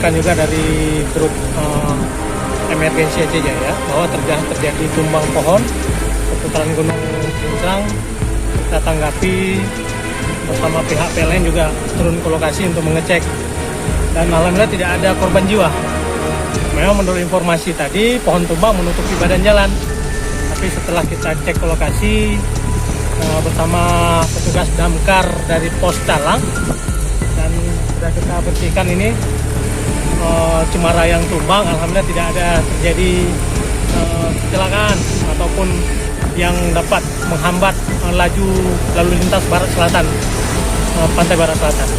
dilaporkan juga dari grup emergensi Aceh Jaya bahwa terjadi tumbang pohon seputaran Gunung Puncang. Kita tanggapi bersama pihak PLN juga turun ke lokasi untuk mengecek, dan alhamdulillah tidak ada korban jiwa. Memang menurut informasi tadi pohon tumbang menutupi badan jalan, tapi setelah kita cek ke lokasi bersama petugas damkar dari Pos Calang, dan sudah kita bersihkan ini cemara yang tumbang, alhamdulillah tidak ada terjadi kecelakaan ataupun yang dapat menghambat laju lalu lintas barat selatan, pantai barat selatan.